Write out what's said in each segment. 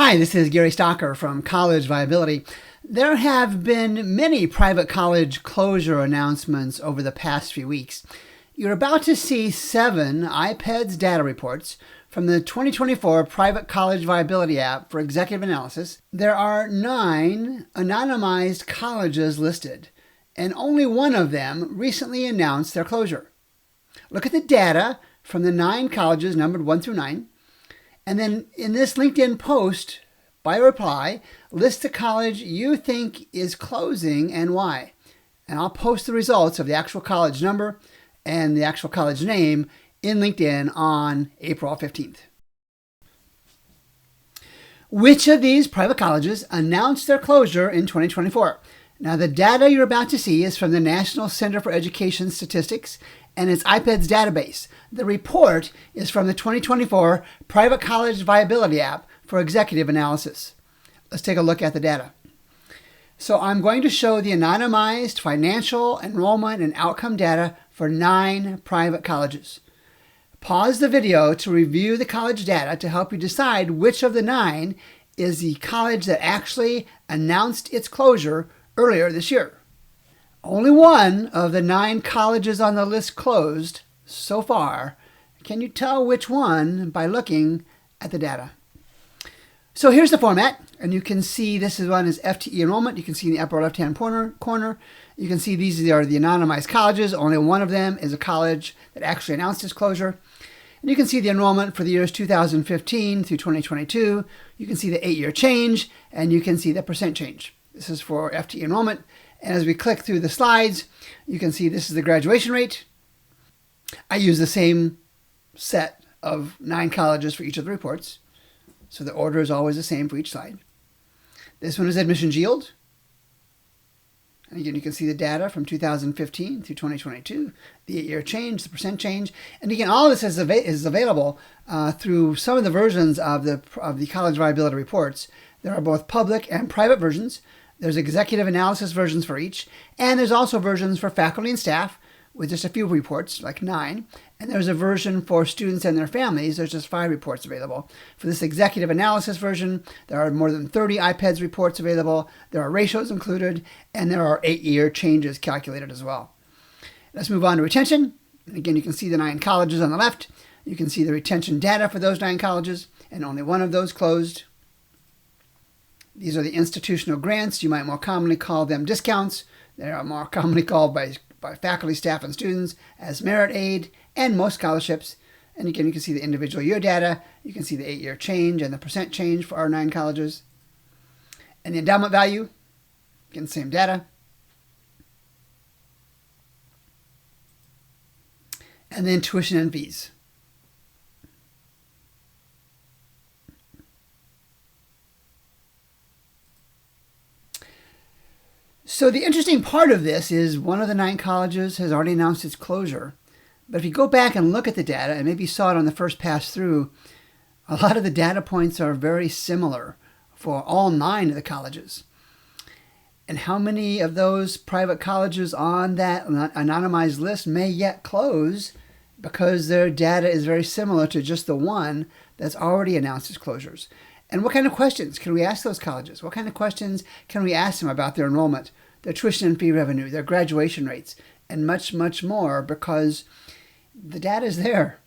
Hi, this is Gary Stocker from College Viability. There have been many private college closure announcements over the past few weeks. You're about to see 7 IPEDS data reports from the 2024 Private College Viability app for executive analysis. There are 9 anonymized colleges listed, and only one of them recently announced their closure. Look at the data from the 9 colleges numbered 1 through 9. And then in this LinkedIn post, by reply, list the college you think is closing and why. And I'll post the results of the actual college number and the actual college name in LinkedIn on April 15th. Which of these private colleges announced their closure in 2024? Now, the data you're about to see is from the National Center for Education Statistics and its IPEDS database. The report is from the 2024 Private College Viability app for executive analysis. Let's take a look at the data. So I'm going to show the anonymized financial, enrollment, and outcome data for 9 private colleges. Pause the video to review the college data to help you decide which of the 9 is the college that actually announced its closure earlier this year. Only one of the 9 colleges on the list closed so far. Can you tell which one by looking at the data? So here's the format, and you can see this one is FTE enrollment. You can see in the upper left-hand corner, you can see these are the anonymized colleges. Only one of them is a college that actually announced its closure. And you can see the enrollment for the years 2015 through 2022. You can see the 8-year change, and you can see the percent change. This is for FTE enrollment. And as we click through the slides, you can see this is the graduation rate. I use the same set of 9 colleges for each of the reports. So the order is always the same for each slide. This one is admissions yield. And again, you can see the data from 2015 through 2022, the 8-year change, the percent change. And again, all of this is available through some of the versions of the college viability reports. There are both public and private versions. There's executive analysis versions for each. And there's also versions for faculty and staff with just a few reports, like 9. And there's a version for students and their families. There's just 5 reports available. For this executive analysis version, there are more than 30 IPEDS reports available. There are ratios included, and there are 8-year changes calculated as well. Let's move on to retention. And again, you can see the 9 colleges on the left. You can see the retention data for those 9 colleges, and only one of those closed. These are the institutional grants. You might more commonly call them discounts. They are more commonly called by faculty, staff, and students as merit aid, and most scholarships. And again, you can see the individual year data. You can see the 8-year change and the percent change for our 9 colleges. And the endowment value, again, same data. And then tuition and fees. So the interesting part of this is one of the 9 colleges has already announced its closure. But if you go back and look at the data, and maybe you saw it on the first pass through, a lot of the data points are very similar for all 9 of the colleges. And how many of those private colleges on that anonymized list may yet close because their data is very similar to just the one that's already announced its closures? And what kind of questions can we ask those colleges? What kind of questions can we ask them about their enrollment, their tuition and fee revenue, their graduation rates, and much, much more, because the data is there.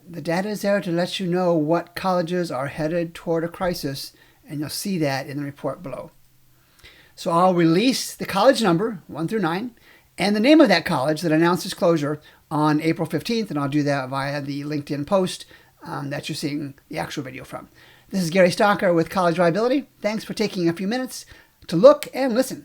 The data is there to let you know what colleges are headed toward a crisis, and you'll see that in the report below. So I'll release the college number, 1 through 9, and the name of that college that announced its closure on April 15th, and I'll do that via the LinkedIn post that you're seeing the actual video from. This is Gary Stocker with College Viability. Thanks for taking a few minutes to look and listen.